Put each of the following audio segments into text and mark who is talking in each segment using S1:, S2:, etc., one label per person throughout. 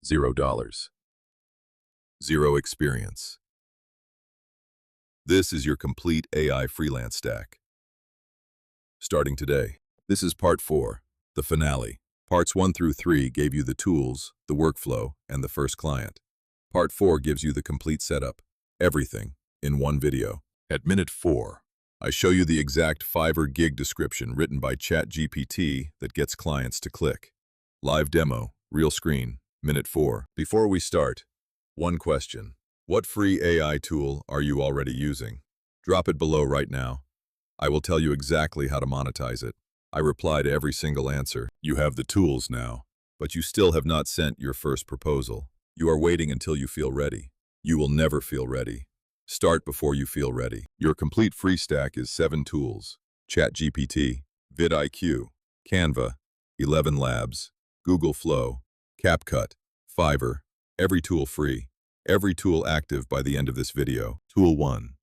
S1: $0. Zero experience. This is your complete AI freelance stack. Starting today. This is part 4, the finale. Parts 1 through 3 gave you the tools, the workflow, and the first client. Part 4 gives you the complete setup, everything, in one video. At minute 4, I show you the exact Fiverr gig description written by ChatGPT that gets clients to click. Live demo, real screen, minute 4. Before we start, one question. What free AI tool are you already using? Drop it below right now. I will tell you exactly how to monetize it. I reply to every single answer. You have the tools now, but you still have not sent your first proposal. You are waiting until you feel ready. You will never feel ready. Start before you feel ready. Your complete free stack is 7 tools: ChatGPT, vidIQ, Canva, ElevenLabs, Google Flow, CapCut, Fiverr. Every tool free. Every tool active by the end of this video. Tool 1.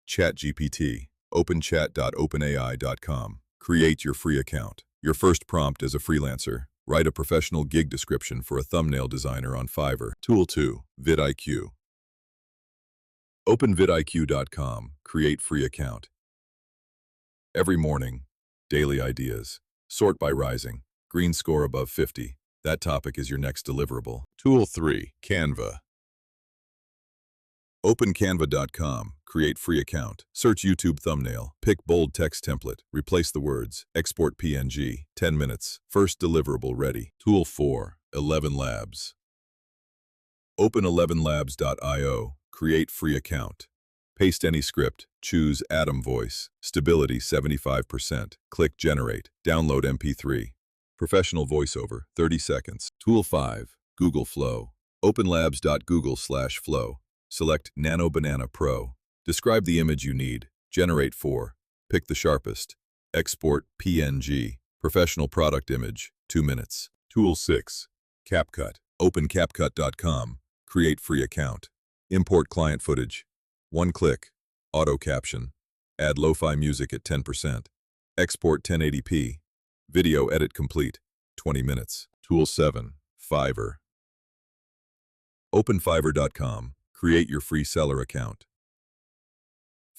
S1: ChatGPT. openchat.openai.com. Create your free account. Your first prompt as a freelancer. Write a professional gig description for a thumbnail designer on Fiverr. Tool 2. vidIQ. Open vidIQ.com. Create free account. Every morning, daily ideas. Sort by rising. Green score above 50. That topic is your next deliverable. Tool 3. Canva. Open Canva.com. Create free account. Search YouTube thumbnail. Pick bold text template. Replace the words. Export PNG. 10 minutes. First deliverable ready. Tool 4. ElevenLabs. Open ElevenLabs.io. Create free account. Paste any script. Choose Atom Voice. Stability 75%. Click Generate. Download MP3. Professional voiceover. 30 seconds. Tool 5. Google Flow. Open labs.google/flow. Select Nano Banana Pro. Describe the image you need. Generate 4. Pick the sharpest. Export PNG. Professional product image. 2 minutes. Tool 6. CapCut. Open CapCut.com. Create free account. Import client footage. 1 click. Auto caption. Add lo-fi music at 10%. Export 1080p. Video edit complete. 20 minutes. Tool 7. Fiverr. Open Fiverr.com. Create your free seller account.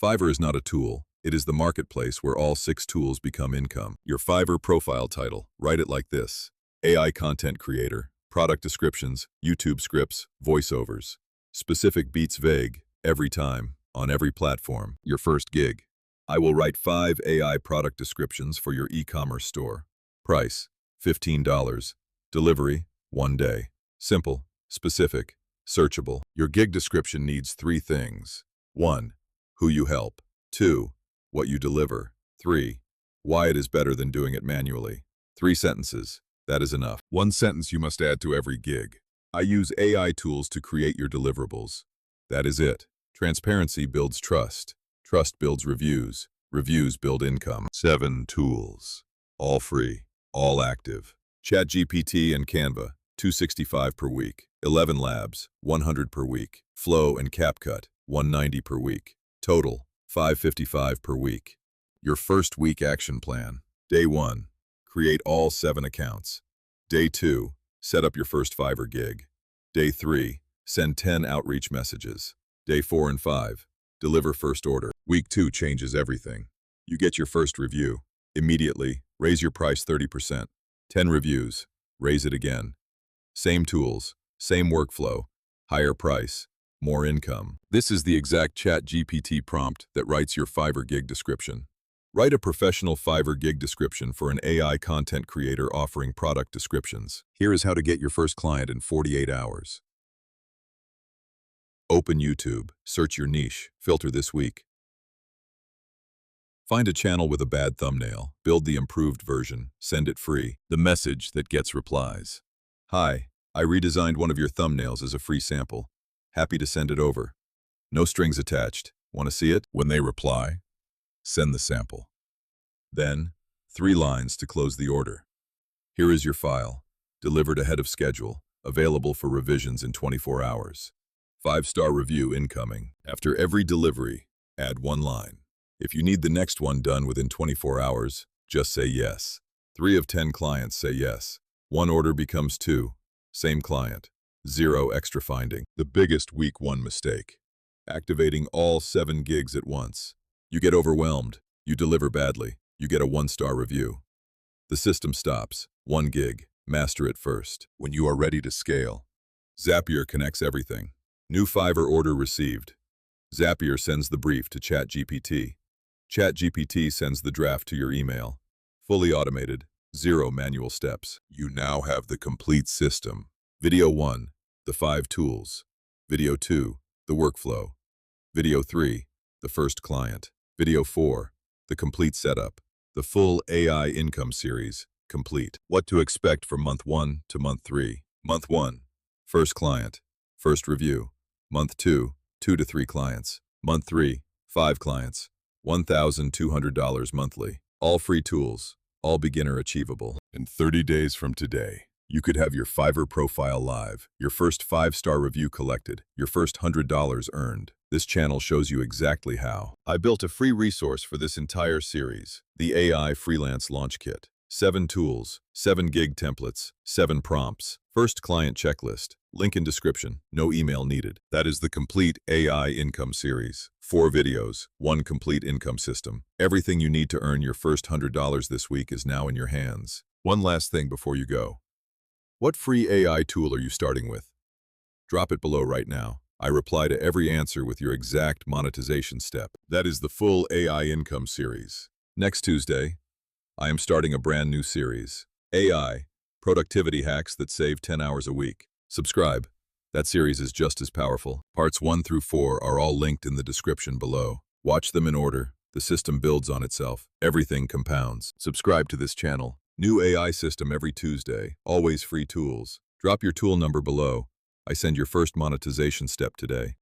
S1: Fiverr is not a tool. It is the marketplace where all 6 tools become income. Your Fiverr profile title. Write it like this: AI content creator, product descriptions, YouTube scripts, voiceovers. Specific beats vague, every time, on every platform. Your first gig. I will write 5 AI product descriptions for your e-commerce store. Price, $15. Delivery, 1 day. Simple, specific, searchable. Your gig description needs 3 things. 1. Who you help. 2. What you deliver. 3. Why it is better than doing it manually. 3 sentences. That is enough. 1 sentence you must add to every gig. I use AI tools to create your deliverables. That is it. Transparency builds trust. Trust builds reviews. Reviews build income. 7 tools. All free. All active. ChatGPT and Canva, $265 per week. ElevenLabs, $100 per week. Flow and CapCut, $190 per week. Total, $555 per week. Your first week action plan. Day 1, create all 7 accounts. Day 2, set up your first Fiverr gig. Day 3, send 10 outreach messages. Day 4 and 5, deliver first order. Week 2 changes everything. You get your first review. Immediately, raise your price 30%. 10 reviews, raise it again. Same tools, same workflow, higher price, more income. This is the exact ChatGPT prompt that writes your Fiverr gig description. Write a professional Fiverr gig description for an AI content creator offering product descriptions. Here is how to get your first client in 48 hours. Open YouTube, search your niche, filter this week. Find a channel with a bad thumbnail, build the improved version, send it free. The message that gets replies. Hi, I redesigned one of your thumbnails as a free sample. Happy to send it over. No strings attached. Want to see it? When they reply, send the sample. Then, 3 lines to close the order. Here is your file, delivered ahead of schedule, available for revisions in 24 hours. 5-star review incoming. After every delivery, add 1 line. If you need the next one done within 24 hours, just say yes. 3 of 10 clients say yes. 1 order becomes 2. Same client. Zero extra finding. The biggest week 1 mistake. Activating all 7 gigs at once. You get overwhelmed. You deliver badly. You get a 1-star review. The system stops. 1 gig. Master it first. When you are ready to scale. Zapier connects everything. New Fiverr order received. Zapier sends the brief to ChatGPT. ChatGPT sends the draft to your email. Fully automated. Zero manual steps. You now have the complete system. Video 1, the 5 tools. Video 2, the workflow. Video 3, the first client. Video 4, the complete setup. The full AI income series, complete. What to expect from month 1 to month 3. Month 1, first client, first review. Month 2, 2 to 3 clients. Month 3, 5 clients. $1,200 monthly. All free tools, all beginner achievable. In 30 days from today, you could have your Fiverr profile live, your first 5-star review collected, your first $100 earned. This channel shows you exactly how. I built a free resource for this entire series, the AI Freelance Launch Kit. 7 tools, 7 gig templates, 7 prompts, first client checklist, link in description, no email needed. That is the complete AI income series. 4 videos, 1 complete income system. Everything you need to earn your first $100 this week is now in your hands. One last thing before you go. What free AI tool are you starting with? Drop it below right now. I reply to every answer with your exact monetization step. That is the full AI income series. Next Tuesday, I am starting a brand new series, AI, Productivity Hacks that Save 10 Hours a Week. Subscribe. That series is just as powerful. Parts 1 through 4 are all linked in the description below. Watch them in order. The system builds on itself. Everything compounds. Subscribe to this channel. New AI system every Tuesday. Always free tools. Drop your tool number below. I send your first monetization step today.